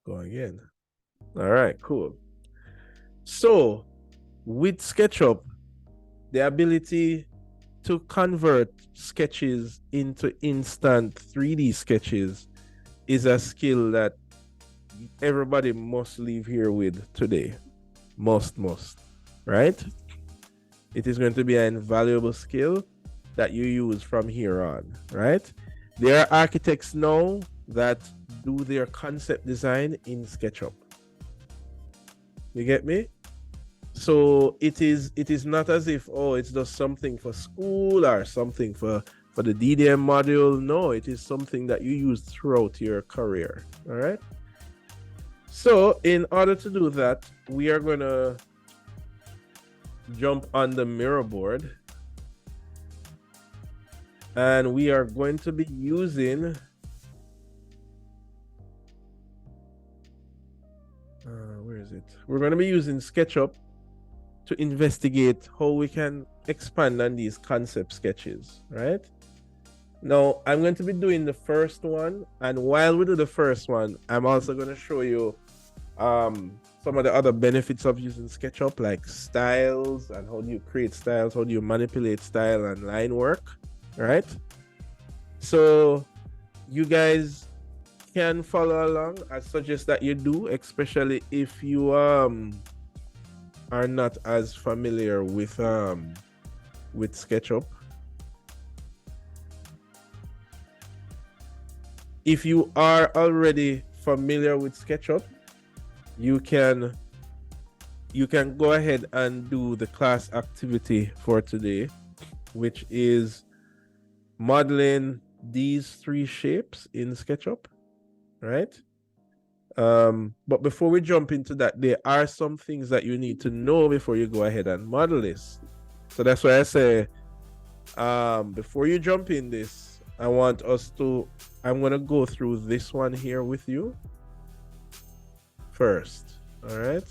Going in. All right, cool. So with SketchUp, the ability to convert sketches into instant 3D sketches is a skill that everybody must leave here with today. Must, right? It is going to be an invaluable skill that you use from here on, right? There are architects now that do their concept design in SketchUp. You get me? So it is not as if, oh, it's just something for school or something for the DDM module. No, it is something that you use throughout your career. All right. So in order to do that, we are gonna jump on the mirror board, and we are going to be using where is it? We're going to be using SketchUp to investigate how we can expand on these concept sketches, right? Now, I'm going to be doing the first one, and while we do the first one, I'm also going to show you some of the other benefits of using SketchUp, like styles and how do you create styles, how do you manipulate style and line work, right? So you guys can follow along. I suggest that you do, especially if you are not as familiar with SketchUp. If you are already familiar with SketchUp, you can go ahead and do the class activity for today, which is modeling these three shapes in SketchUp, right? But before we jump into that, there are some things that you need to know before you go ahead and model this. So that's why I say, before you jump in this, I'm gonna go through this one here with you first. All right.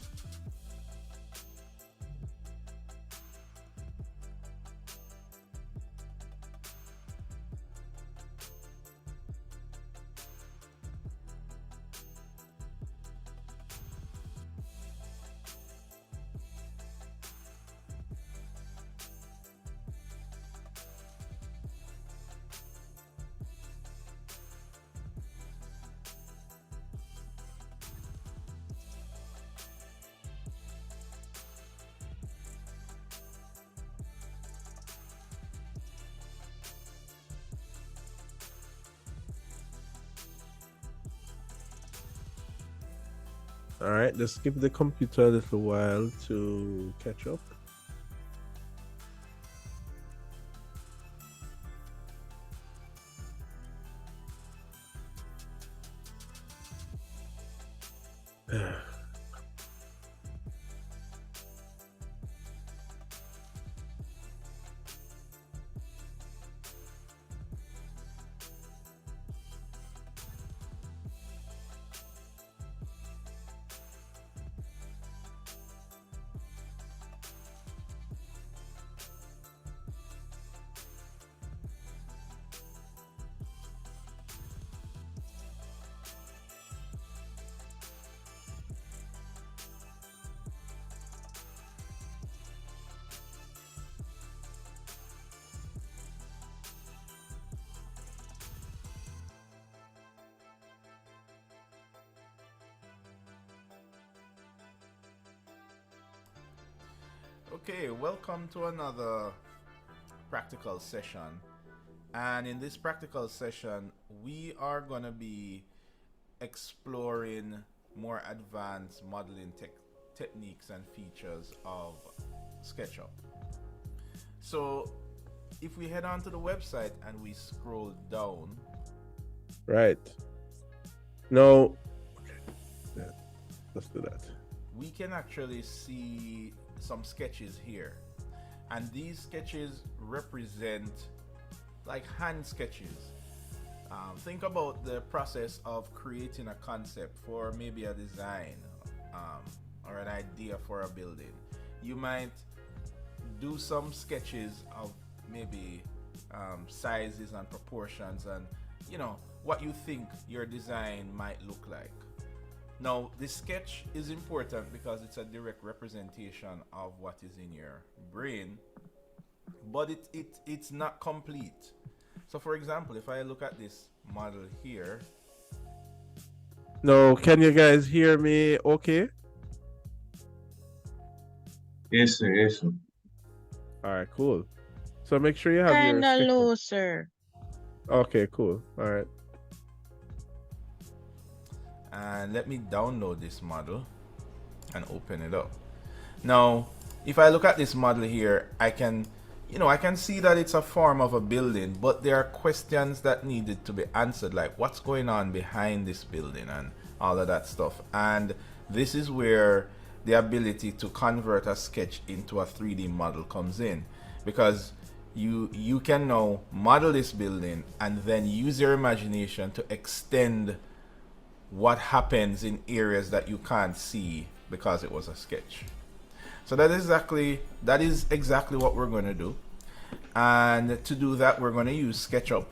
All right, let's give the computer a little while to catch up. Okay, welcome to another practical session. And in this practical session, we are going to be exploring more advanced modeling techniques and features of SketchUp. So if we head on to the website and we scroll down, right now, yeah, let's do that. We can actually see some sketches here, and these sketches represent like hand sketches. Think about the process of creating a concept for maybe a design, or an idea for a building. You might do some sketches of maybe sizes and proportions, and what you think your design might look like. Now, the sketch is important because it's a direct representation of what is in your brain, but it's not complete. So, for example, if I look at this model here, No, can you guys hear me okay? Yes, sir. Yes, sir. All right, cool. So make sure you have your Kinda SketchUp. looser. Okay, cool. All right. and let me download this model and open it up. Now, if I look at this model here, I can see that it's a form of a building, but there are questions that needed to be answered, like what's going on behind this building and all of that stuff. And this is where the ability to convert a sketch into a 3D model comes in, because you can now model this building and then use your imagination to extend what happens in areas that you can't see because it was a sketch. So that is exactly what we're going to do. And to do that, we're going to use SketchUp.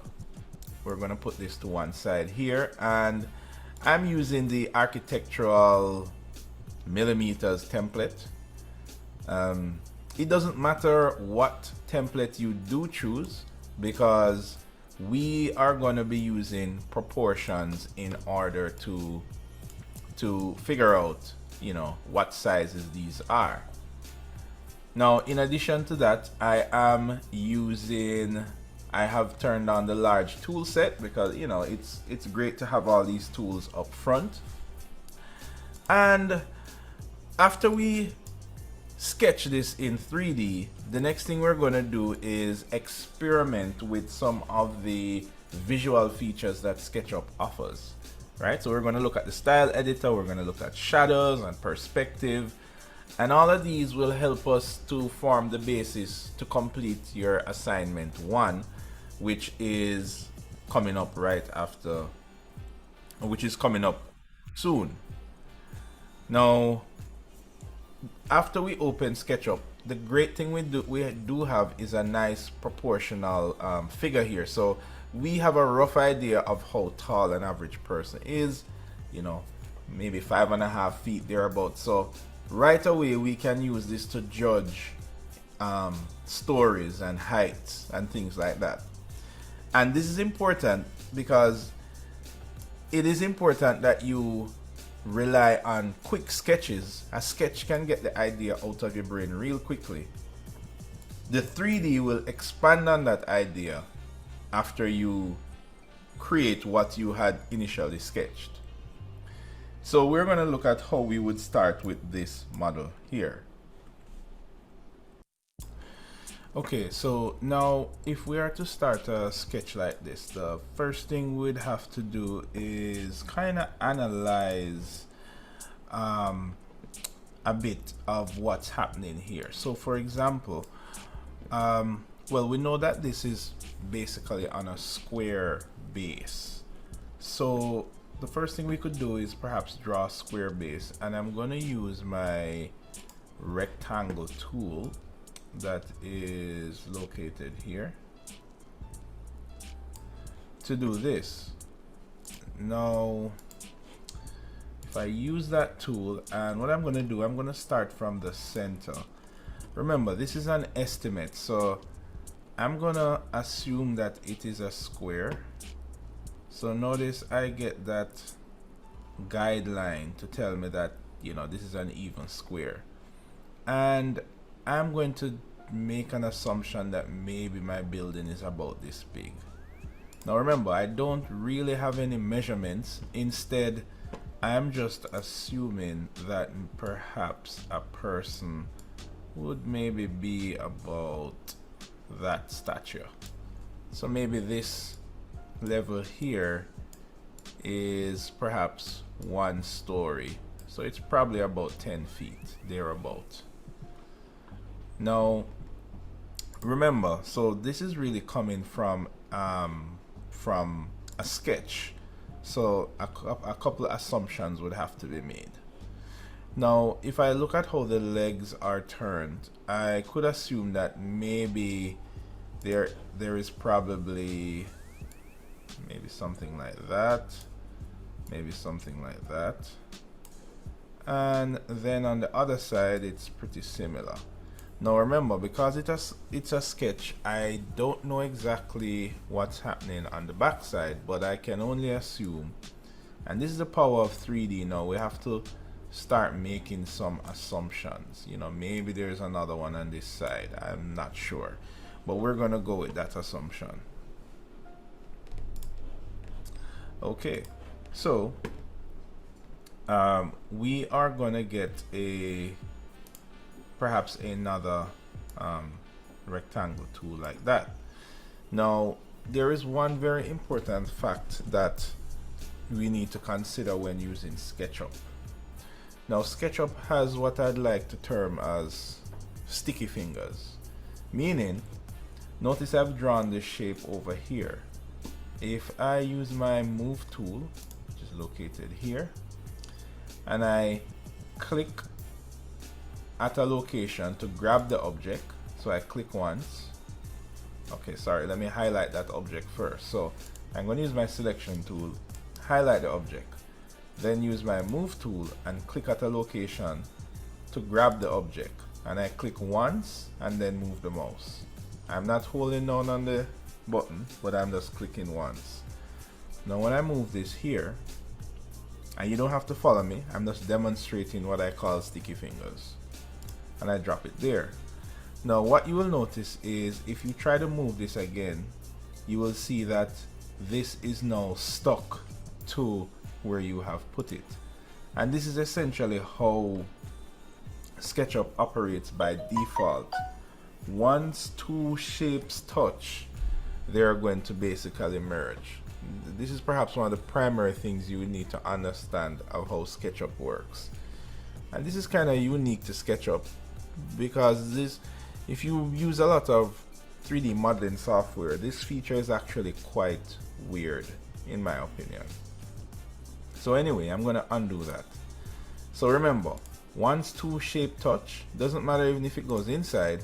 We're going to put this to one side here, and I'm using the architectural millimeters template. It doesn't matter what template you do choose, because we are going to be using proportions in order to figure out, what sizes these are. Now, in addition to that, I have turned on the large tool set, because it's great to have all these tools up front. And after we sketch this in 3D, the next thing we're going to do is experiment with some of the visual features that SketchUp offers. Right? So we're going to look at the style editor, we're going to look at shadows and perspective, and all of these will help us to form the basis to complete your assignment 1, which is coming up right after, which is coming up soon. Now, after we open SketchUp, the great thing we do have is a nice proportional figure here. So we have a rough idea of how tall an average person is, maybe 5.5 feet thereabouts. So right away we can use this to judge stories and heights and things like that. And this is important because it is important that you rely on quick sketches. A sketch can get the idea out of your brain real quickly. The 3D will expand on that idea after you create what you had initially sketched. So we're going to look at how we would start with this model here. Okay, so now if we are to start a sketch like this, the first thing we'd have to do is kind of analyze a bit of what's happening here. So for example, well, we know that this is basically on a square base. So the first thing we could do is perhaps draw a square base, and I'm going to use my rectangle tool that is located here to do this. Now, if I use that tool, and what I'm going to do, I'm going to start from the center. Remember, this is an estimate, so I'm going to assume that it is a square. So notice I get that guideline to tell me that, this is an even square. And I'm going to make an assumption that maybe my building is about this big. Now remember, I don't really have any measurements. Instead, I'm just assuming that perhaps a person would maybe be about that stature. So maybe this level here is perhaps 1 story. So it's probably about 10 feet, thereabout. Now, remember, so this is really coming from a sketch. So a couple of assumptions would have to be made. Now, if I look at how the legs are turned, I could assume that maybe there is probably maybe something like that, maybe something like that, and then on the other side it's pretty similar. Now remember, because it's a sketch, I don't know exactly what's happening on the back side, but I can only assume, and this is the power of 3D. Now we have to start making some assumptions. You know, maybe there's another one on this side, I'm not sure, but we're gonna go with that assumption. Okay, so we are gonna get perhaps another rectangle tool like that. Now there is one very important fact that we need to consider when using SketchUp. Now SketchUp has what I'd like to term as sticky fingers, meaning, notice I've drawn this shape over here. If I use my move tool, which is located here, and I click at a location to grab the object, so I click once. Okay, sorry, let me highlight that object first. So I'm going to use my selection tool, highlight the object, then use my move tool and click at a location to grab the object, and I click once and then move the mouse. I'm not holding down on the button, but I'm just clicking once. Now when I move this here, and you don't have to follow me, I'm just demonstrating what I call sticky fingers, and I drop it there. Now what you will notice is if you try to move this again, you will see that this is now stuck to where you have put it, and this is essentially how SketchUp operates by default. Once two shapes touch, they're going to basically merge. This is perhaps one of the primary things you would need to understand of how SketchUp works, and this is kind of unique to SketchUp because this, if you use a lot of 3D modeling software, this feature is actually quite weird in my opinion. So anyway, I'm going to undo that. So remember, once two shape touch, doesn't matter even if it goes inside,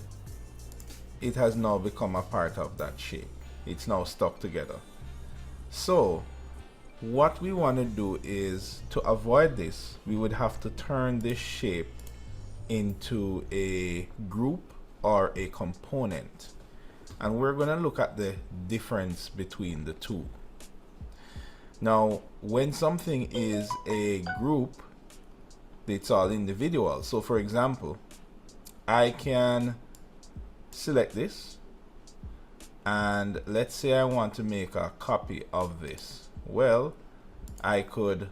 it has now become a part of that shape. It's now stuck together. So what we want to do is, to avoid this, we would have to turn this shape into a group or a component, and we're going to look at the difference between the two. Now when something is a group, it's all individual. So for example, I can select this, and let's say I want to make a copy of this. Well, I could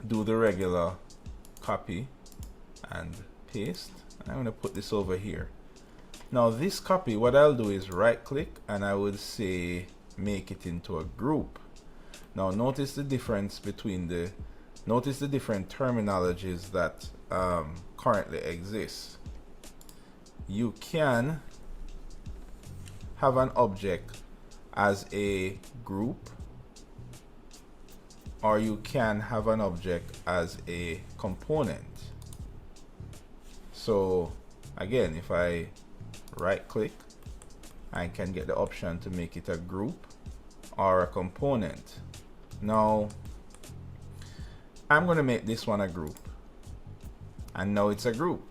do the regular copy and paste. I'm going to put this over here. Now this copy, what I'll do is right click and I would say make it into a group. Now notice the difference between the, notice the different terminologies that currently exist. You can have an object as a group, or you can have an object as a component. So again, if I right click, I can get the option to make it a group or a component. Now I'm going to make this one a group, and now it's a group.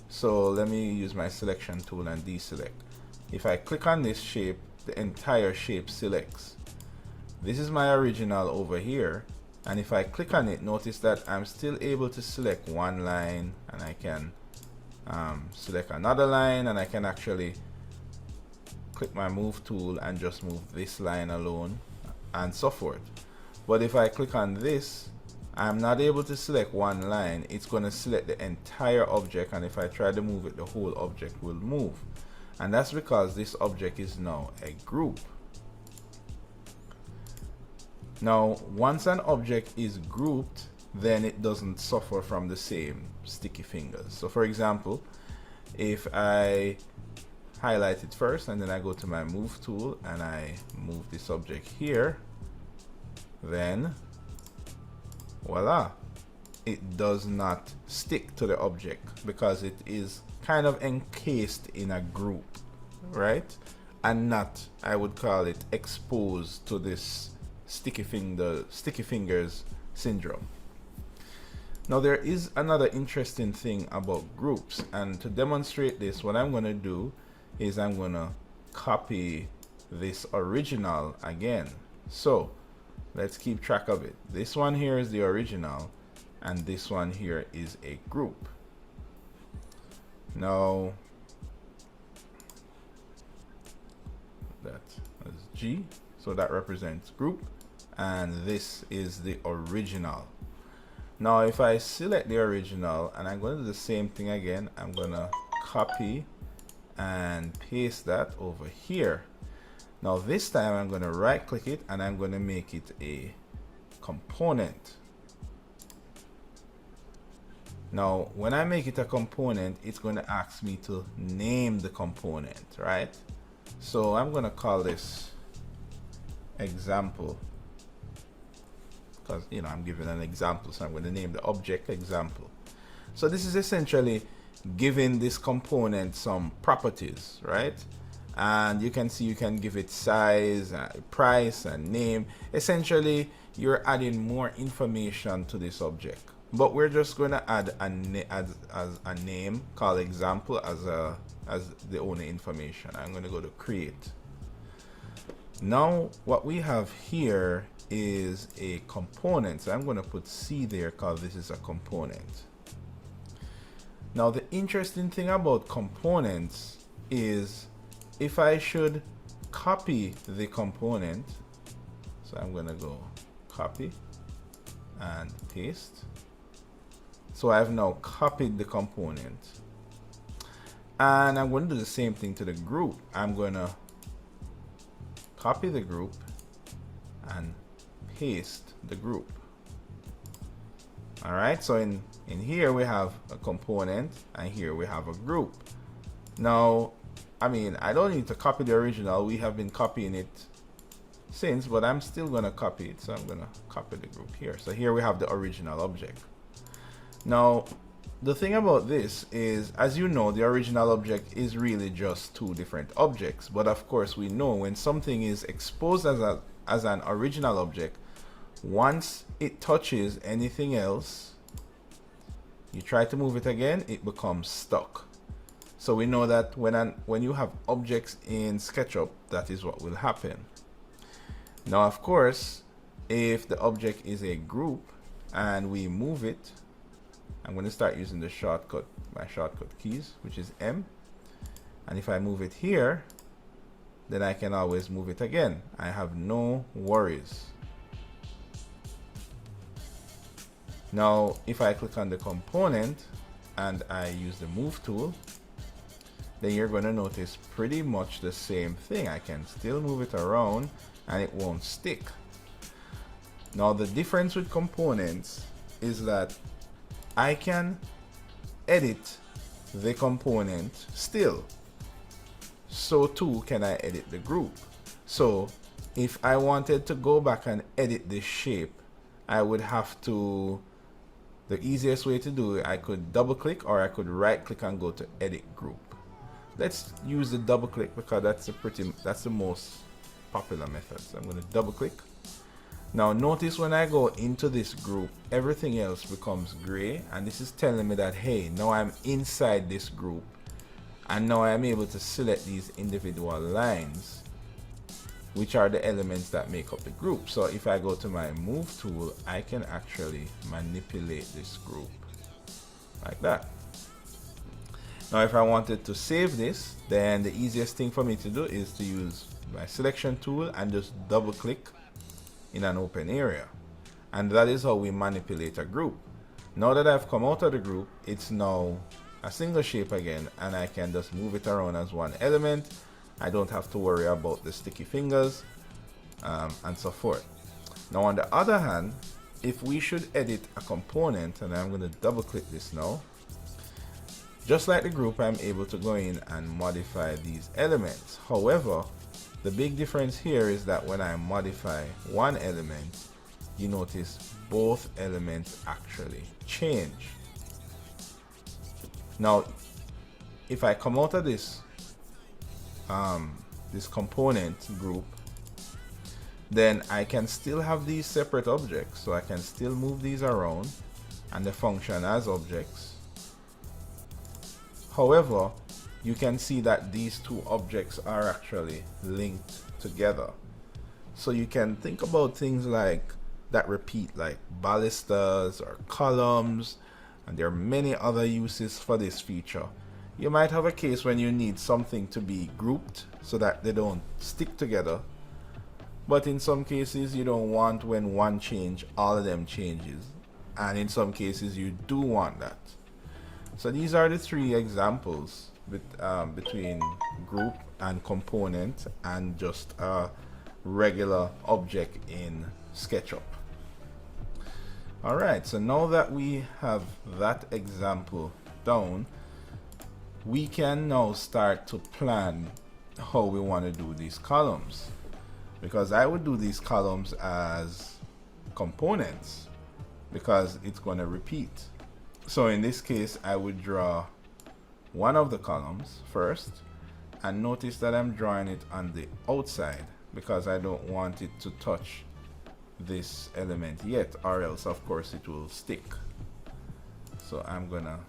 So let me use my selection tool and deselect. If I click on this shape, the entire shape selects. This is my original over here, and if I click on it, notice that I'm still able to select one line, and I can select another line, and I can actually click my move tool and just move this line alone, and so forth. But if I click on this, I'm not able to select one line. It's going to select the entire object, and if I try to move it, the whole object will move. And that's because this object is now a group. Now once an object is grouped, then it doesn't suffer from the same sticky fingers. So for example, if I highlight it first and then I go to my move tool and I move this object here, then voila, it does not stick to the object because it is kind of encased in a group, right? And not, I would call it, exposed to this sticky fingers syndrome. Now there is another interesting thing about groups, and to demonstrate this, what I'm going to do is I'm going to copy this original again. So let's keep track of it. This one here is the original, and this one here is a group. Now that is G, so that represents group, and this is the original. Now if I select the original, and I'm going to do the same thing again, I'm going to copy and paste that over here. Now this time I'm going to right click it and I'm going to make it a component. Now when I make it a component, it's going to ask me to name the component, right? So I'm going to call this example, because I'm giving an example, so I'm going to name the object example. So this is essentially giving this component some properties, right? And you can see you can give it size, price, and name. Essentially you're adding more information to this object, but we're just going to add a name called example as the only information. I'm going to go to create. Now what we have here is a component, so I'm going to put C there because this is a component. Now the interesting thing about components is if I should copy the component, so I'm going to go copy and paste. So I've now copied the component, and I'm going to do the same thing to the group. I'm going to copy the group and paste the group. All right, so in here we have a component, and here we have a group. Now I don't need to copy the original, we have been copying it since, but I'm still going to copy it, so I'm going to copy the group here. So here we have the original object. Now the thing about this is, as you know, the original object is really just two different objects, but of course we know when something is exposed as an original object, once it touches anything else, you try to move it again, it becomes stuck. So we know that when you have objects in Sketchup, that is what will happen. Now of course, if the object is a group and we move it, I'm going to start using the shortcut, my shortcut keys, which is M. And if I move it here, then I can always move it again. I have no worries. Now, if I click on the component and I use the move tool, then you're going to notice pretty much the same thing. I can still move it around and it won't stick. Now, the difference with components is that I can edit the component still. So too can I edit the group. So if I wanted to go back and edit this shape, I would have to, the easiest way to do it, I could double click or I could right click and go to edit group. Let's use the double click because that's the most popular method. So I'm going to double click. Now notice when I go into this group, everything else becomes gray, and this is telling me that, hey, now I'm inside this group, and now I'm able to select these individual lines, which are the elements that make up the group. So if I go to my move tool, I can actually manipulate this group like that. Now if I wanted to save this, then the easiest thing for me to do is to use my selection tool and just double click in an open area, and that is how we manipulate a group. Now that I've come out of the group, it's now a single shape again, and I can just move it around as one element. I don't have to worry about the sticky fingers and so forth. Now on the other hand, if we should edit a component, and I'm going to double click this now, just like the group, I'm able to go in and modify these elements. However, the big difference here is that when I modify one element, you notice both elements actually change. Now, if I come out of this this component group, then I can still have these separate objects, so I can still move these around, and they function as objects. However, you can see that these two objects are actually linked together. So you can think about things like that repeat, like ballistas or columns, and there are many other uses for this feature. You might have a case when you need something to be grouped so that they don't stick together, but in some cases you don't want when one change all of them changes, and in some cases you do want that. So these are the three examples between group and component and just a regular object in SketchUp. Alright, so now that we have that example down, we can now start to plan how we want to do these columns, because I would do these columns as components because it's going to repeat. So in this case, I would draw one of the columns first, and notice that I'm drawing it on the outside because I don't want it to touch this element yet, or else of course it will stick. So I'm gonna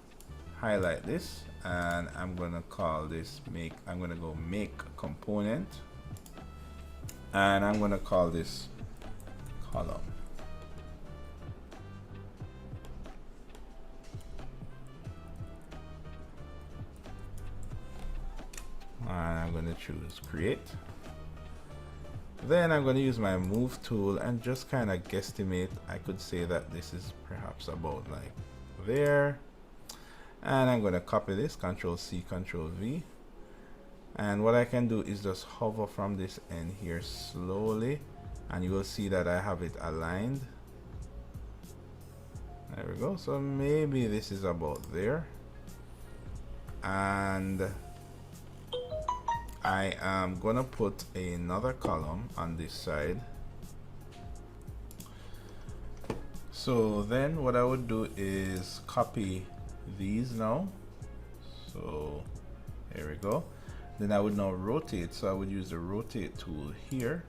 highlight this and I'm gonna call this I'm gonna go make component, and I'm gonna call this column. And I'm going to choose create. Then I'm going to use my move tool and just kind of guesstimate. I could say that this is perhaps about like there, and I'm going to copy this, Control C, Control V, and what I can do is just hover from this end here slowly, and you will see that I have it aligned. There we go. So maybe this is about there, and I am gonna put another column on this side. So then what I would do is copy these now. So here we go. Then I would now rotate. So I would use the rotate tool here,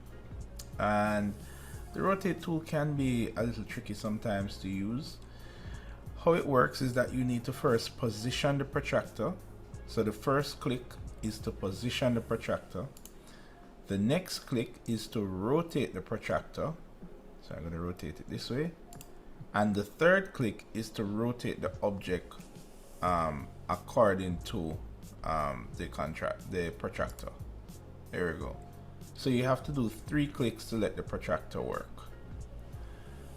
and the rotate tool can be a little tricky sometimes to use. How it works is that you need to first position the protractor. So the first click is to position the protractor. The next click is to rotate the protractor. So I'm going to rotate it this way. And the third click is to rotate the object according to the protractor. There we go. So you have to do 3 clicks to let the protractor work.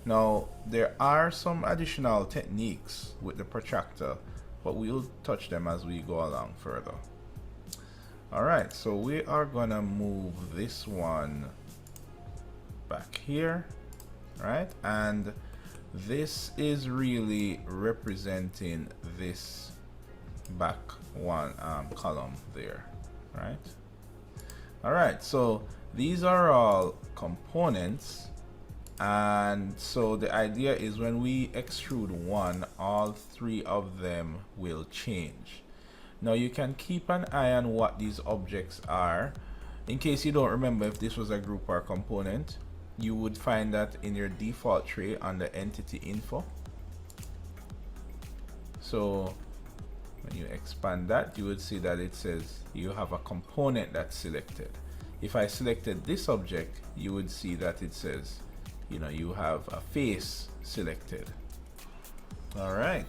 Now there are some additional techniques with the protractor, but we'll touch them as we go along further. Alright, so we are gonna move this one back here, right? And this is really representing this back one column there, right? Alright, so these are all components, and so the idea is when we extrude one, all 3 of them will change. Now you can keep an eye on what these objects are. In case you don't remember if this was a group or component, you would find that in your default tray under entity info. So when you expand that, you would see that it says you have a component that's selected. If I selected this object, you would see that it says, you know, you have a face selected. All right.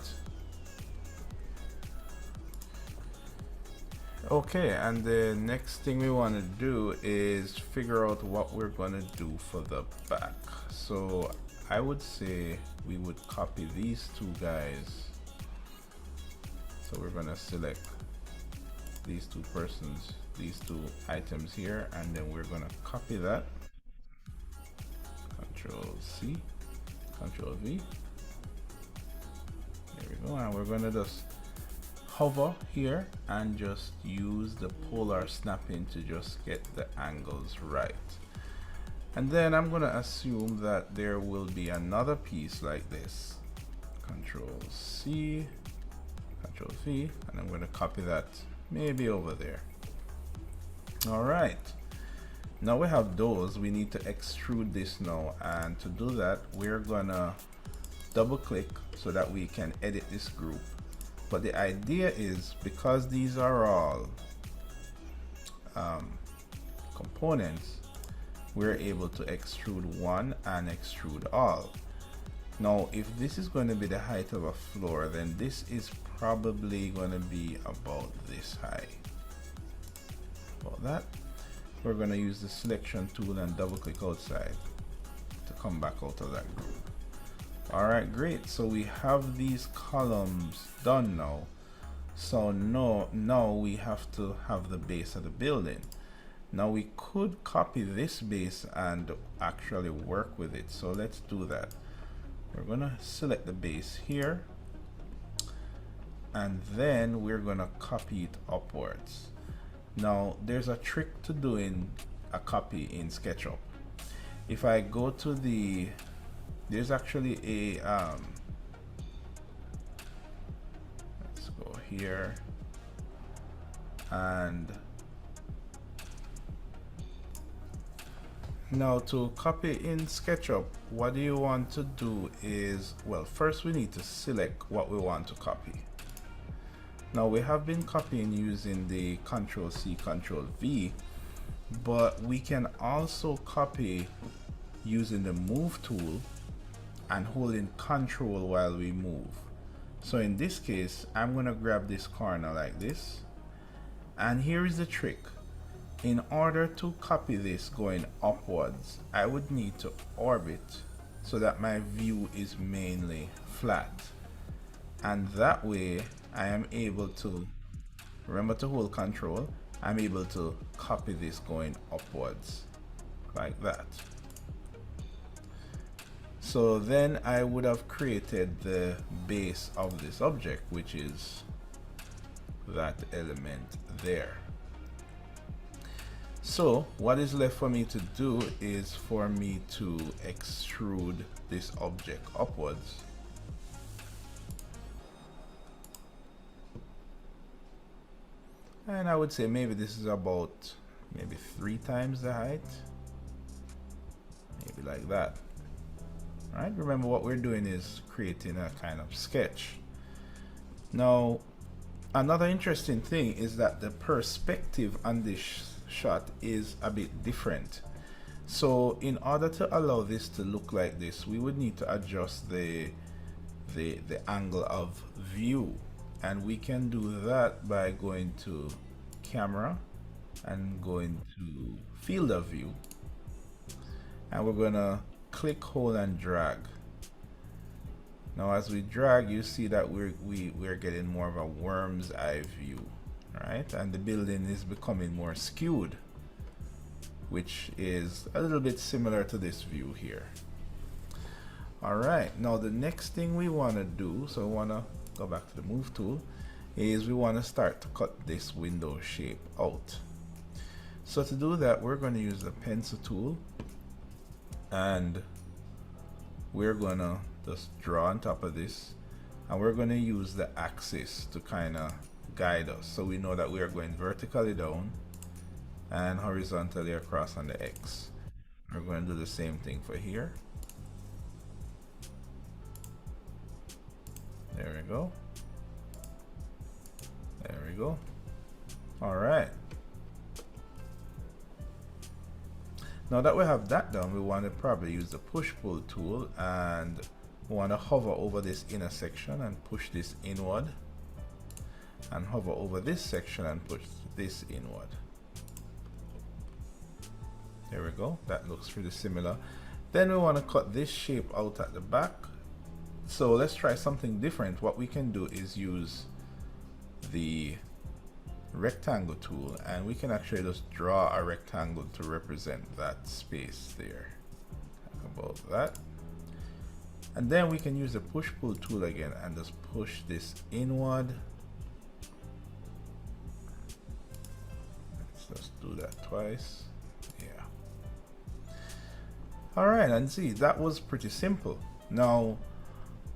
Okay, and the next thing we want to do is figure out what we're going to do for the back. So I would say we would copy these 2 guys. So we're going to select these 2 persons, these 2 items here, and then we're going to copy that. Control C, Control V. There we go, and we're going to just hover here and just use the polar snapping to just get the angles right. And then I'm going to assume that there will be another piece like this. Control C, Control V, and I'm going to copy that maybe over there. All right. Now we have those. We need to extrude this now, and to do that we're gonna double click so that we can edit this group. But the idea is, because these are all components, we're able to extrude one and extrude all. Now if this is going to be the height of a floor, then this is probably going to be about this high. About that. We're going to use the selection tool and double click outside to come back out of that group. Alright, great. So we have these columns done now. So now we have to have the base of the building. Now we could copy this base and actually work with it. So let's do that. We're gonna select the base here, and then we're gonna copy it upwards. Now there's a trick to doing a copy in SketchUp. If I go to the, there's actually a let's go here, and now to copy in SketchUp, what you want to do is, well, first we need to select what we want to copy. Now we have been copying using the Ctrl+C, Ctrl+V, but we can also copy using the move tool and holding Ctrl while we move. So in this case, I'm gonna grab this corner like this, and here is the trick. In order to copy this going upwards, I would need to orbit so that my view is mainly flat, and that way I am able to, remember to hold Control, I'm able to copy this going upwards like that. So then I would have created the base of this object, which is that element there. So what is left for me to do is for me to extrude this object upwards. And I would say maybe this is about maybe 3 times the height. Maybe like that. Alright, remember what we're doing is creating a kind of sketch. Now, another interesting thing is that the perspective on this shot is a bit different. So in order to allow this to look like this, we would need to adjust the angle of view, and we can do that by going to camera and going to field of view, and we're gonna click, hold and drag. Now as we drag, you see that we're getting more of a worm's eye view, right? And the building is becoming more skewed, which is a little bit similar to this view here. All right, now the next thing we want to do, so we want to go back to the move tool, is we want to start to cut this window shape out. So to do that, we're going to use the pencil tool, and we're going to just draw on top of this, and we're going to use the axis to kind of guide us, so we know that we are going vertically down and horizontally across on the X. We're going to do the same thing for here. There we go. There we go. All right. Now that we have that done, we want to probably use the push-pull tool, and we want to hover over this inner section and push this inward, and hover over this section and push this inward. There we go. That looks pretty similar. Then we want to cut this shape out at the back. So let's try something different. What we can do is use the rectangle tool, and we can actually just draw a rectangle to represent that space there. About that. And then we can use the push-pull tool again and just push this inward. Let's just do that twice. Yeah. All right, and see, that was pretty simple. Now,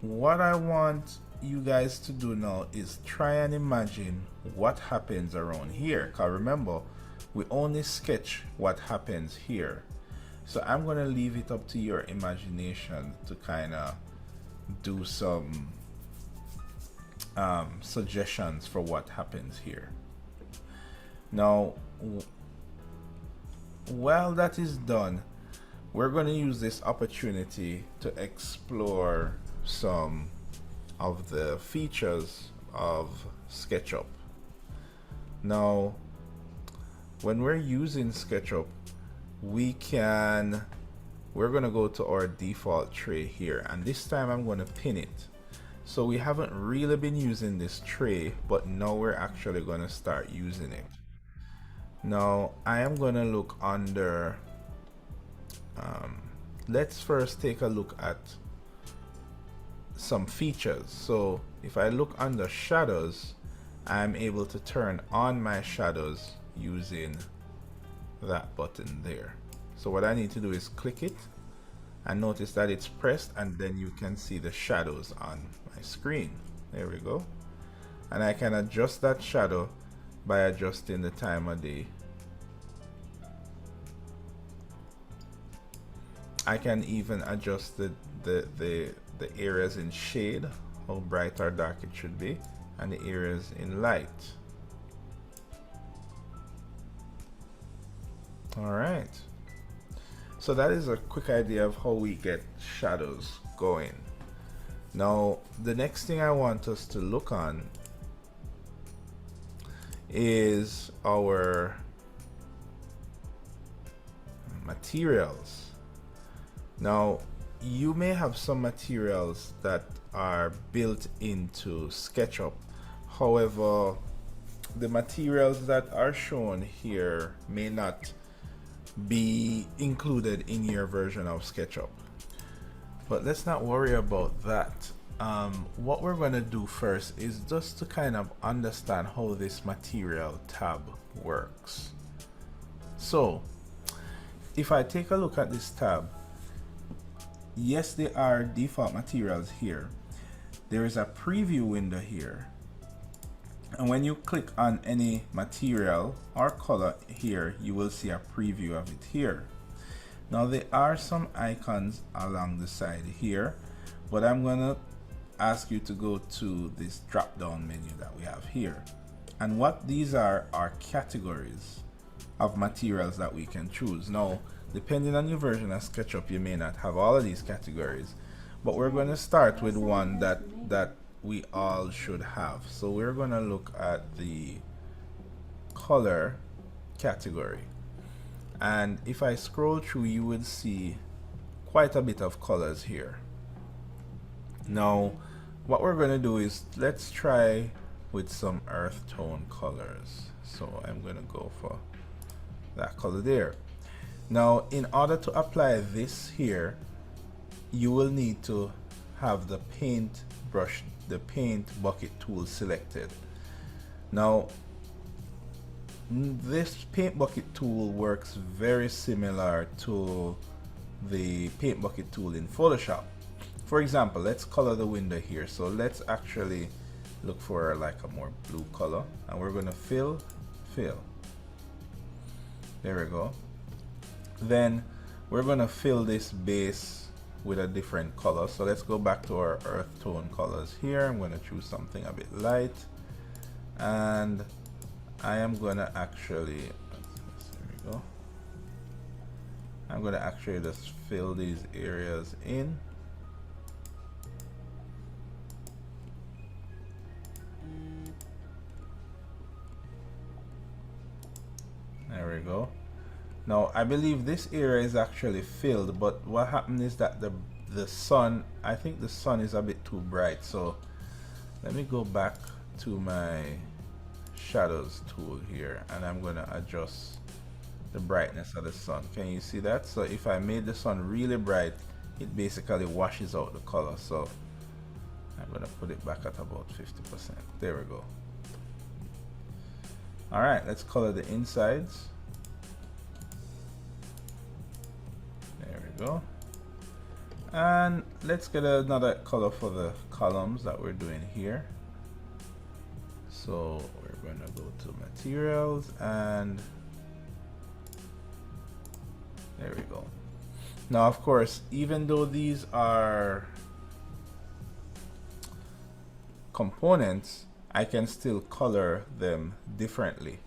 what I want you guys to do now is try and imagine what happens around here, because remember, we only sketch what happens here. So I'm going to leave it up to your imagination to kind of do some suggestions for what happens here. Now, while that is done, we're going to use this opportunity to explore some of the features of SketchUp. Now, when we're using SketchUp, we're going to go to our default tray here, and this time I'm going to pin it. So we haven't really been using this tray, but now we're actually going to start using it. Now I am going to look under, let's first take a look at some features. So if I look under shadows, I'm able to turn on my shadows using that button there. So what I need to do is click it and notice that it's pressed, and then you can see the shadows on my screen. There we go. And I can adjust that shadow by adjusting the time of day. I can even adjust the areas in shade, how bright or dark it should be, and the areas in light. Alright, so that is a quick idea of how we get shadows going. Now the next thing I want us to look on is our materials. Now you may have some materials that are built into SketchUp. However, the materials that are shown here may not be included in your version of SketchUp. But let's not worry about that. What we're going to do first is just to kind of understand how this material tab works. So if I take a look at this tab, yes, there are default materials here. There is a preview window here, and when you click on any material or color here, you will see a preview of it here. Now there are some icons along the side here, but I'm gonna ask you to go to this drop down menu that we have here, and what these are categories of materials that we can choose. Now depending on your version of SketchUp, you may not have all of these categories, but we're going to start with one that we all should have. So we're going to look at the color category, and if I scroll through, you would see quite a bit of colors here. Now what we're going to do is let's try with some earth tone colors. So I'm going to go for that color there. Now in order to apply this here, you will need to have the paint brush, the paint bucket tool selected. Now this paint bucket tool works very similar to the paint bucket tool in Photoshop. For example, let's color the window here. So let's actually look for like a more blue color, and we're going to fill. There we go. Then we're going to fill this base with a different color. So let's go back to our earth tone colors here. I'm going to choose something a bit light, and I am going to actually, there we go. I'm going to actually just fill these areas in. There we go. Now I believe this area is actually filled, but what happened is that the sun, I think the sun is a bit too bright. So let me go back to my shadows tool here, and I'm going to adjust the brightness of the sun. Can you see that? So if I made the sun really bright, it basically washes out the color. So I'm going to put it back at about 50%. There we go. Alright, let's color the insides. There we go. And let's get another color for the columns that we're doing here. So we're going to go to materials, and there we go. Now of course, even though these are components, I can still color them differently.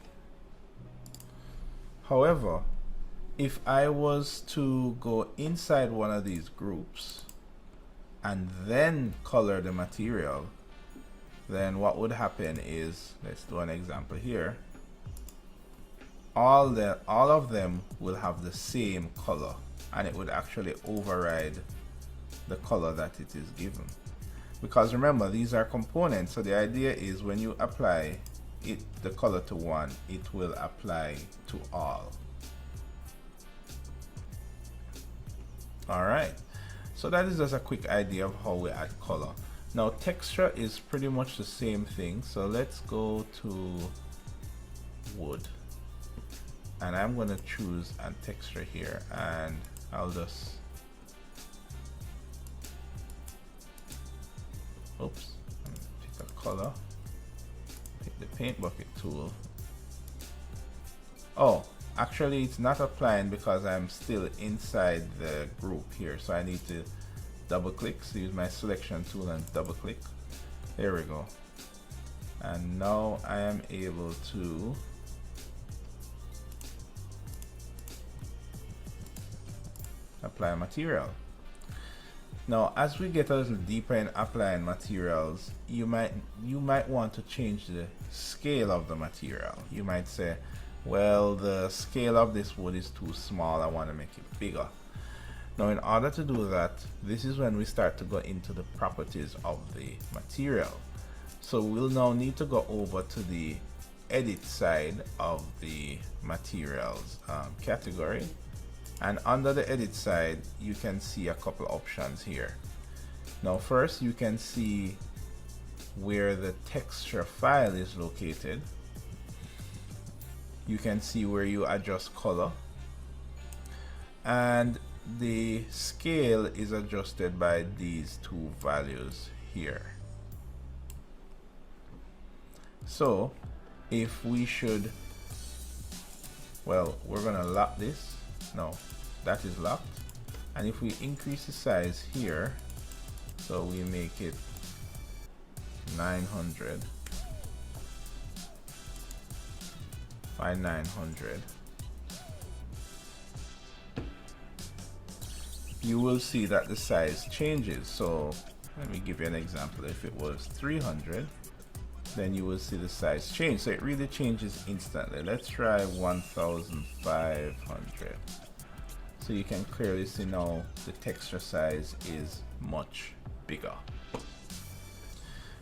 However, if I was to go inside one of these groups and then color the material, then what would happen is, let's do an example here. All of them will have the same color, and it would actually override the color that it is given. Because remember, these are components, so the idea is when you apply the color to one, it will apply to all. Alright, so that is just a quick idea of how we add color. Now texture is pretty much the same thing, so let's go to wood, and I'm going to choose a texture here, and I'll just pick a color, pick the paint bucket tool. Oh, actually it's not applying because I'm still inside the group here, so I need to double click, so use my selection tool and double click. There we go. And now I am able to apply material. Now, as we get a little deeper in applying materials, you might want to change the scale of the material. You might say, well, the scale of this wood is too small, I want to make it bigger. Now, in order to do that, this is when we start to go into the properties of the material. So we'll now need to go over to the edit side of the materials category. And under the edit side, you can see a couple options here. Now first, you can see where the texture file is located. You can see where you adjust color, and the scale is adjusted by these two values here. So if we should, well, we're gonna lock this. No, that is locked. And if we increase the size here, so we make it 900 by 900, you will see that the size changes. So let me give you an example. If it was 300, then you will see the size change. So it really changes instantly. Let's try 1500. So you can clearly see now the texture size is much bigger.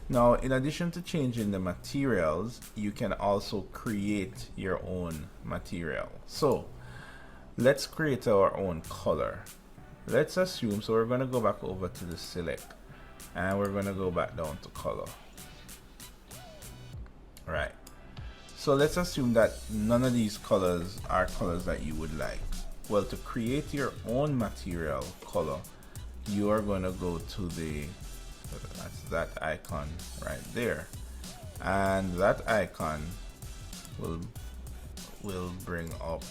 Now, in addition to changing the materials, you can also create your own material. So let's create our own color. Let's assume, so we're going to go back over to the select, and we're going to go back down to color. Right. So let's assume that none of these colors are colors that you would like. Well, to create your own material color, you are going to go to that's that icon right there, and that icon will bring up,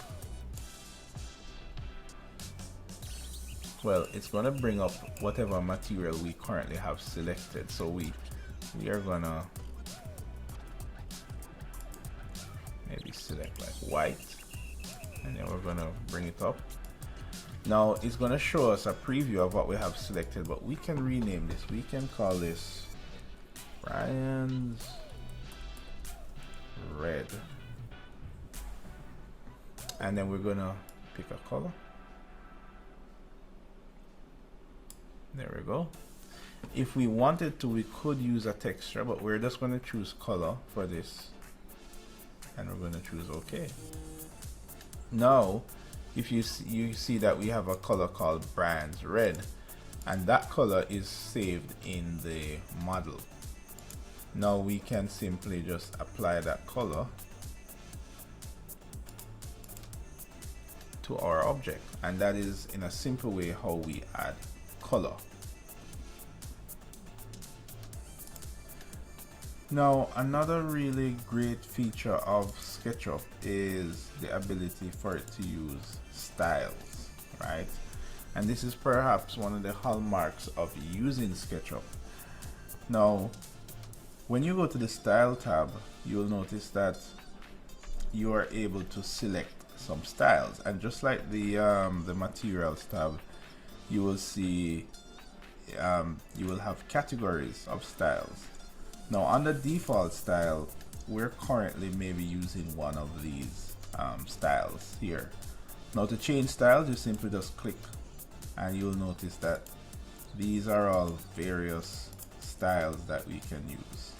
well, it's going to bring up whatever material we currently have selected. So we are going to maybe select like white, and then we're going to bring it up. Now it's going to show us a preview of what we have selected, but we can rename this. We can call this Ryan's Red, and then we're going to pick a color. There we go. If we wanted to, we could use a texture, but we're just going to choose color for this, and we're going to choose OK. Now if you see that we have a color called Brand's Red, and that color is saved in the model. Now we can simply just apply that color to our object, and that is in a simple way how we add color. Now, another really great feature of Sketchup is the ability for it to use styles, right? And this is perhaps one of the hallmarks of using Sketchup. Now, When you go to the style tab, you will notice that you are able to select some styles, and just like the materials tab, you will see you will have categories of styles. Now on the default style, we're currently maybe using one of these styles here. Now to change styles, you simply just click and you'll notice that these are all various styles that we can use.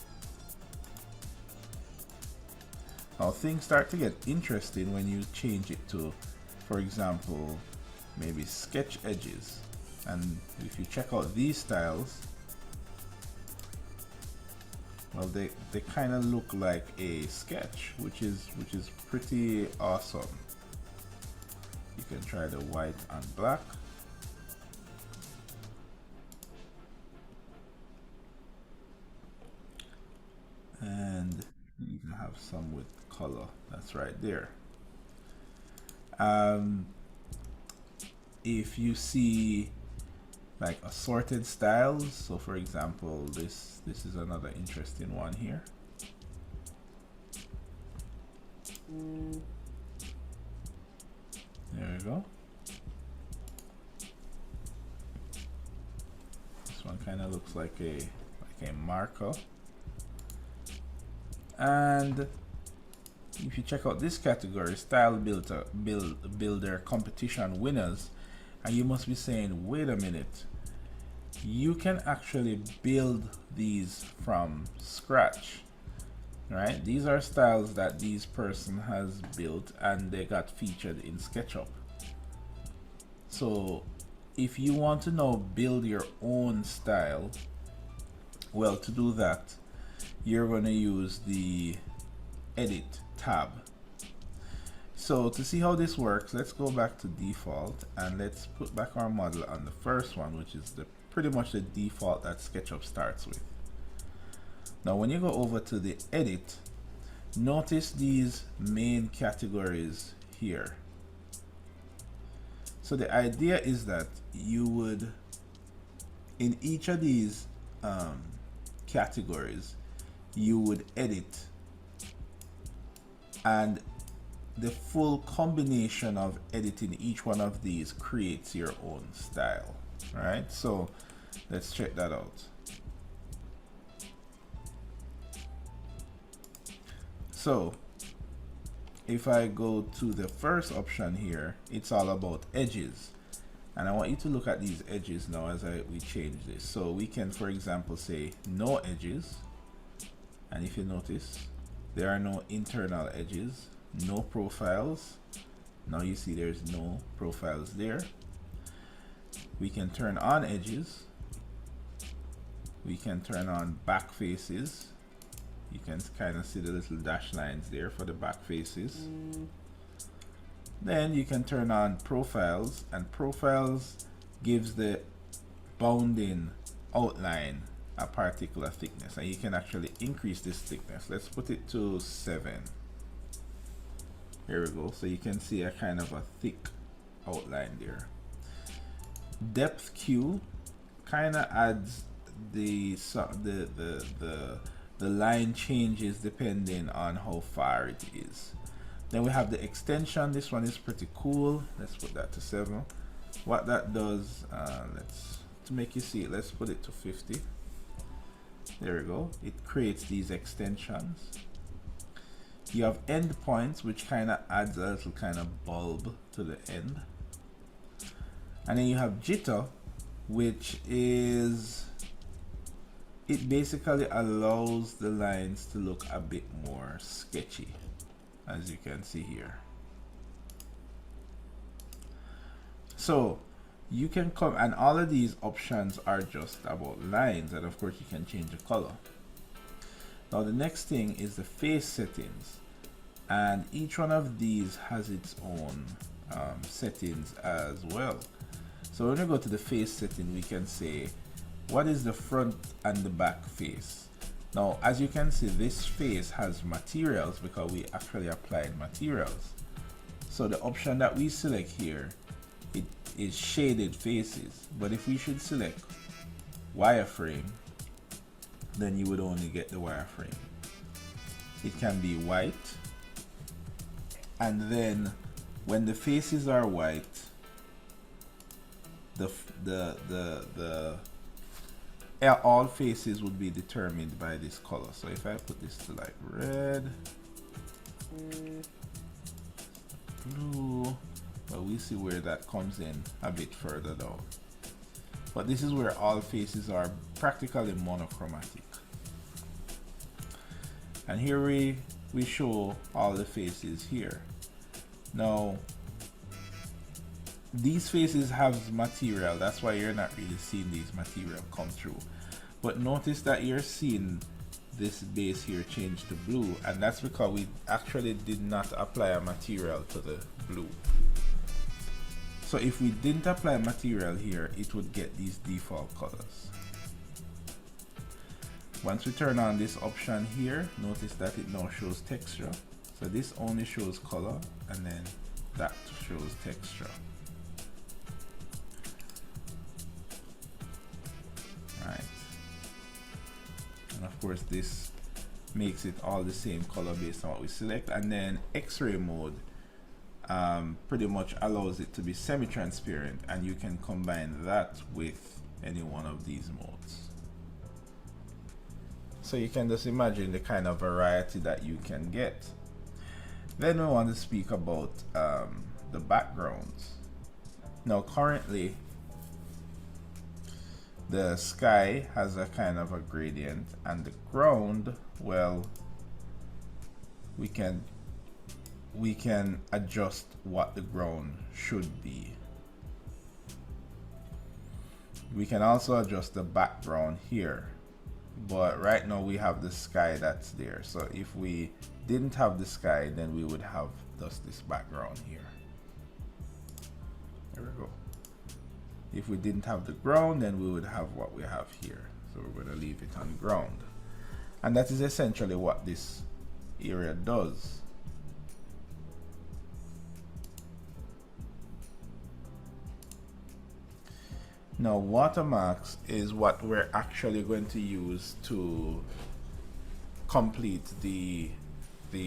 Now things start to get interesting when you change it to, for example, maybe sketch edges. And if you check out these styles, well, they kind of look like a sketch, which is pretty awesome. You can try the white and black. And you can have some with color. That's right there. If you see like assorted styles, so for example, this is another interesting one here. There we go. This one kind of looks like a marker. And if you check out this category, style builder competition winners, and you must be saying, wait a minute, you can actually build these from scratch, right? These are styles that this person has built and they got featured in Sketchup. So if you want to now build your own style, well, to do that, you're going to use the edit tab. So to see how this works, let's go back to default and let's put back our model on the first one, which is pretty much the default that SketchUp starts with. Now when you go over to the edit, notice these main categories here. So the idea is that you would, in each of these categories, you would edit, and the full combination of editing each one of these creates your own style, right? So let's check that out. So if I go to the first option here, it's all about edges, and I want you to look at these edges now as we change this. So we can, for example, say no edges, and if you notice, there are no internal edges, no profiles. Now you see there's no profiles there. We can turn on edges. We can turn on back faces. You can kind of see the little dash lines there for the back faces. Then you can turn on profiles, and profiles gives the bounding outline a particular thickness, and you can actually increase this thickness. Let's put it to 7. Here we go. So you can see a kind of a thick outline there. Depth Q kind of adds the line changes depending on how far it is. Then we have the extension. This one is pretty cool. Let's put that to 7. What that does, to make you see it, let's put it to 50. There we go. It creates these extensions. You have endpoints, which kind of adds a little kind of bulb to the end. And then you have jitter, which is, it basically allows the lines to look a bit more sketchy, as you can see here. So you can come, and all of these options are just about lines, and of course you can change the color. Now the next thing is the face settings, and each one of these has its own settings as well. So when we go to the face setting, we can say what is the front and the back face. Now as you can see, this face has materials because we actually applied materials. So the option that we select here, it is shaded faces, but if we should select wireframe, then you would only get the wireframe. It can be white, and then when the faces are white, all faces would be determined by this color. So if I put this to like red, blue, well, we see where that comes in a bit further down. But this is where all faces are practically monochromatic. And here we show all the faces here. Now, these faces have material, that's why you're not really seeing these material come through. But notice that you're seeing this base here change to blue, and that's because we actually did not apply a material to the blue. So if we didn't apply material here, it would get these default colors. Once we turn on this option here, notice that it now shows texture. So this only shows color, and then that shows texture. Right. And of course this makes it all the same color based on what we select. And then X-ray mode pretty much allows it to be semi-transparent, and you can combine that with any one of these modes. So you can just imagine the kind of variety that you can get. Then we want to speak about the backgrounds. Now currently the sky has a kind of a gradient, and the ground, well, we can adjust what the ground should be. We can also adjust the background here, but right now we have the sky that's there. So if we didn't have the sky, then we would have just this background here. There we go. If we didn't have the ground, then we would have what we have here. So we're going to leave it on ground. And that is essentially what this area does. Now watermarks is what we're actually going to use to complete the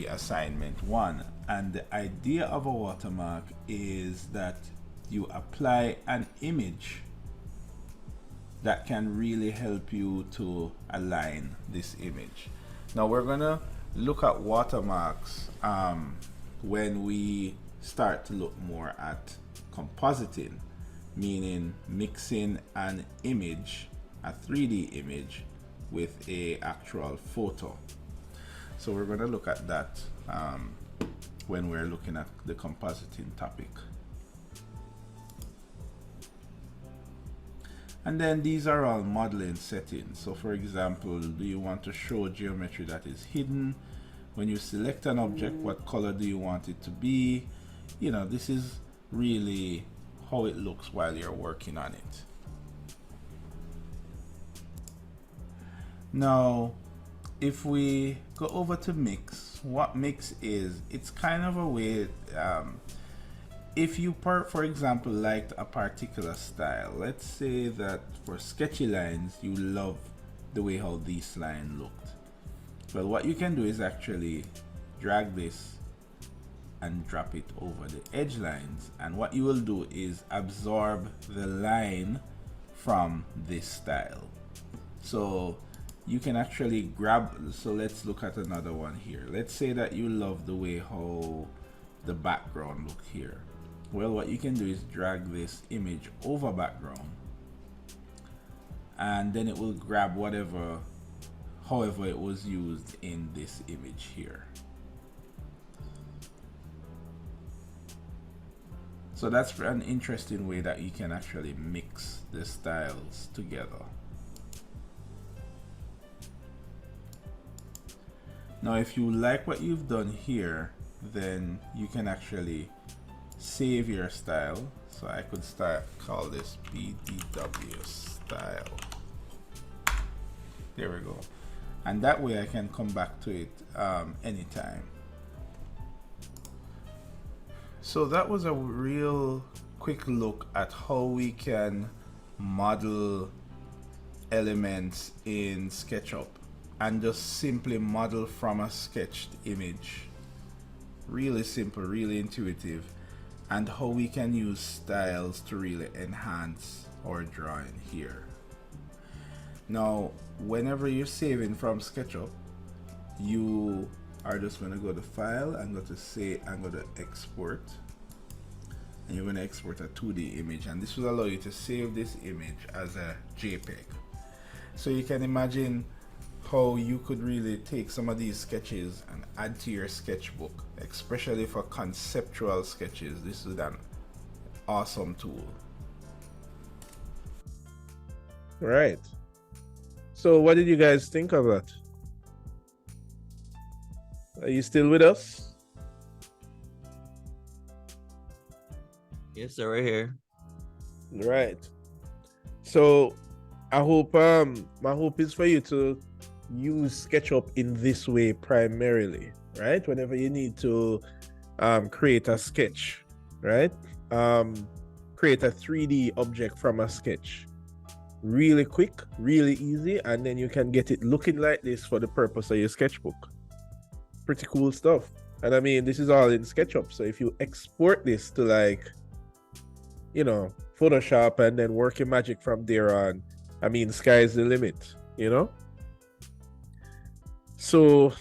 assignment 1. And the idea of a watermark is that you apply an image that can really help you to align this image. Now we're gonna look at watermarks when we start to look more at compositing, meaning mixing an image, a 3D image, with a actual photo. So we're going to look at that when we're looking at the compositing topic. And then these are all modeling settings. So for example, do you want to show geometry that is hidden? When you select an object, what color do you want it to be? You know, this is really how it looks while you're working on it. Now, if we go over to mix, what mix is, it's kind of a way, if you, for example, liked a particular style, let's say that for sketchy lines, you love the way how this line looked. Well, what you can do is actually drag this and drop it over the edge lines, and what you will do is absorb the line from this style. So you can actually grab, so let's look at another one here. Let's say that you love the way how the background look here. Well, what you can do is drag this image over background, and then it will grab whatever, however it was used in this image here. So that's an interesting way that you can actually mix the styles together. Now, if you like what you've done here, then you can actually save your style. So I could call this BDW style. There we go. And that way I can come back to it anytime. So that was a real quick look at how we can model elements in SketchUp. and just simply model from a sketched image. Really simple, really intuitive, and how we can use styles to really enhance our drawing here. Now, whenever you're saving from SketchUp, you are just going to go to File and go to Save and go to Export. And you're going to export a 2D image, and this will allow you to save this image as a JPEG. So you can imagine how you could really take some of these sketches and add to your sketchbook, especially for conceptual sketches. This is an awesome tool. Right. So what did you guys think of that? Are you still with us? Yes, sir, right here. Right. So I hope my hope is for you to use SketchUp in this way primarily, right? Whenever you need to create a sketch, right? Create a 3D object from a sketch. Really quick, really easy, and then you can get it looking like this for the purpose of your sketchbook. Pretty cool stuff. And I mean, this is all in SketchUp. So if you export this to, like, you know, Photoshop and then work your magic from there on, I mean, sky's the limit, you know? So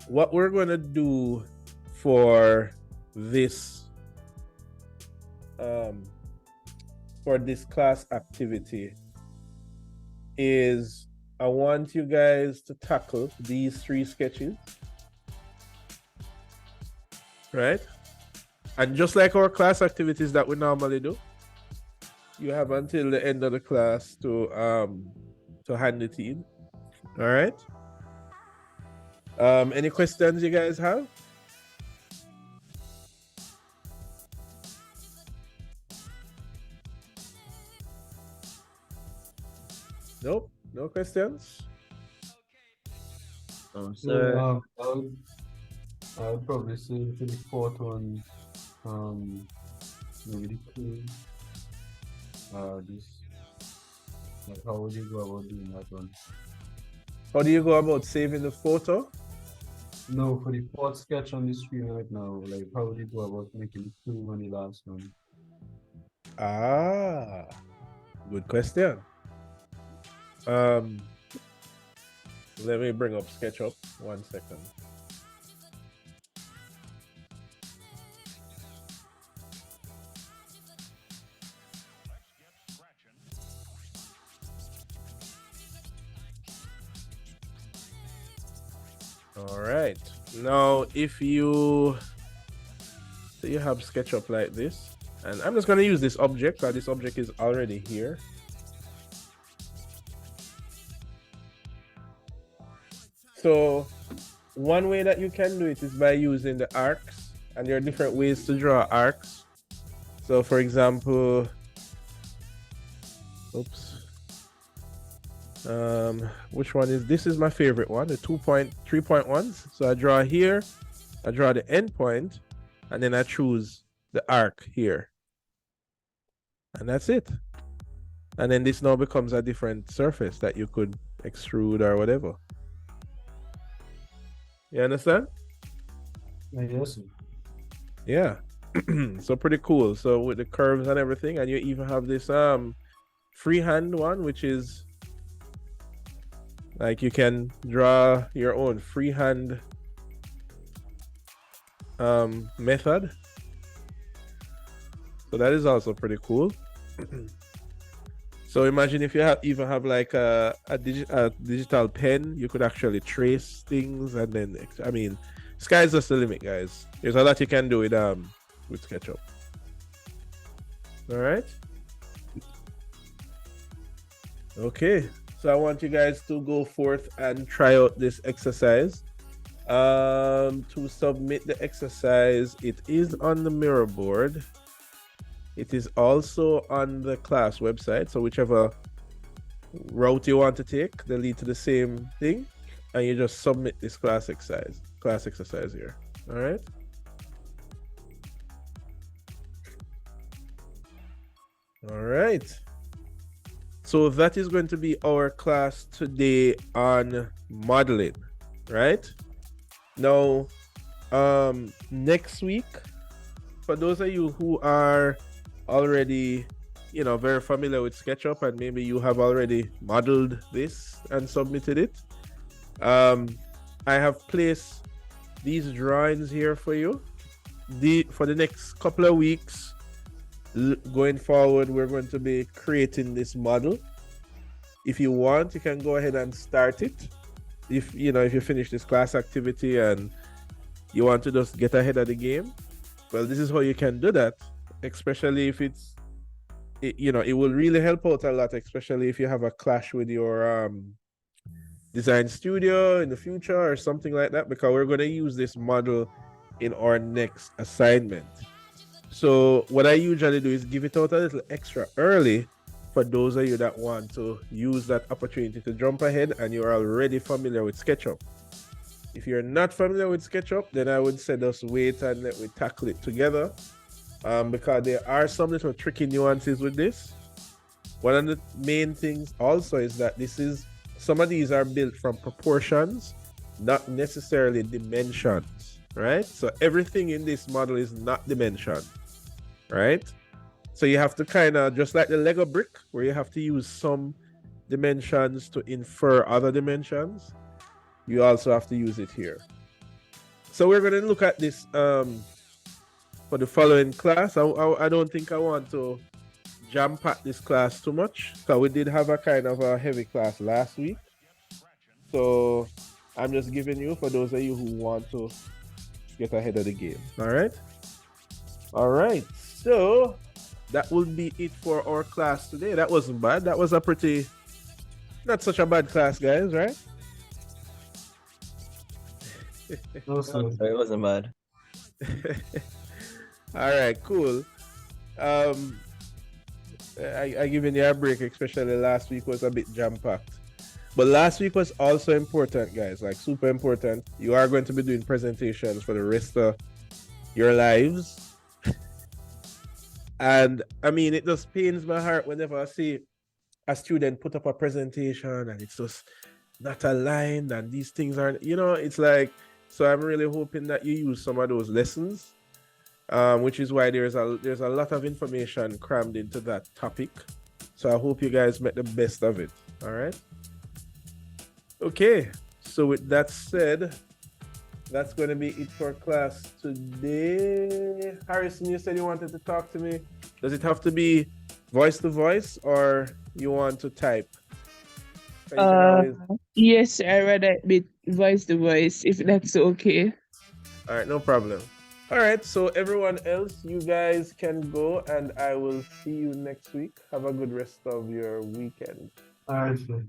what we're going to do for this class activity is I want you guys to tackle these 3 sketches, right? And just like our class activities that we normally do, you have until the end of the class to hand it in. All right. Any questions you guys have? Nope, no questions. Sir. I would probably say for the fourth one, maybe the clue. Just like how would you go about doing that one? How do you go about saving the photo? No, for the fourth sketch on the screen right now, like how would you go about making the clue on the last one? Ah, good question. Let me bring up SketchUp 1 second. All right. Now, if you have SketchUp like this, and I'm just going to use this object because this object is already here. So one way that you can do it is by using the arcs, and there are different ways to draw arcs. So for example, which one is this? Is my favorite one, the 3.1s. So I draw here, I draw the end point, and then I choose the arc here, and that's it. And then this now becomes a different surface that you could extrude or whatever. You understand? Yes. Yeah. So pretty cool. So with the curves and everything, and you even have this freehand one, which is like you can draw your own freehand method. So that is also pretty cool. So imagine if you even have like a digital pen, you could actually trace things, and then I mean, sky's just the limit, guys. There's a lot you can do with SketchUp. All right. Okay. So I want you guys to go forth and try out this exercise. To submit the exercise, it is on the mirror board. It is also on the class website. So whichever route you want to take, they lead to the same thing, and you just submit this class exercise here. All right. All right. So that is going to be our class today on modeling, right? Now, next week, for those of you who are already, very familiar with SketchUp and maybe you have already modeled this and submitted it, I have placed these drawings here for you. For the next couple of weeks, going forward, we're going to be creating this model. If you want, you can go ahead and start it. If you finish this class activity and you want to just get ahead of the game, well, this is how you can do that, especially if it will really help out a lot, especially if you have a clash with your design studio in the future or something like that, because we're going to use this model in our next assignment. So what I usually do is give it out a little extra early for those of you that want to use that opportunity to jump ahead and you're already familiar with SketchUp. If you're not familiar with SketchUp, then I would say just wait and let we tackle it together, because there are some little tricky nuances with this. One of the main things also is that some of these are built from proportions, not necessarily dimensions, right? So everything in this model is not dimension, right? So you have to kind of, just like the Lego brick, where you have to use some dimensions to infer other dimensions, you also have to use it here. So we're going to look at this for the following class. I don't think I want to jam pack this class too much, because we did have a kind of a heavy class last week. So I'm just giving you, for those of you who want to get ahead of the game. All right. So that will be it for our class today. That wasn't bad. That was not such a bad class, guys, right? No, sir. It wasn't bad. All right, cool. I given you a break, especially last week was a bit jam-packed. But last week was also important, guys, like super important. You are going to be doing presentations for the rest of your lives. And I mean, it just pains my heart whenever I see a student put up a presentation and it's just not aligned and these things aren't, it's like, so I'm really hoping that you use some of those lessons, which is why there's a lot of information crammed into that topic. So I hope you guys make the best of it. All right. Okay. So with that said, that's going to be it for class today. Harrison, you said you wanted to talk to me. Does it have to be voice to voice or you want to type? Yes, I rather it be voice to voice, if that's okay. All right, no problem. All right, so everyone else, you guys can go and I will see you next week. Have a good rest of your weekend. All right, sir.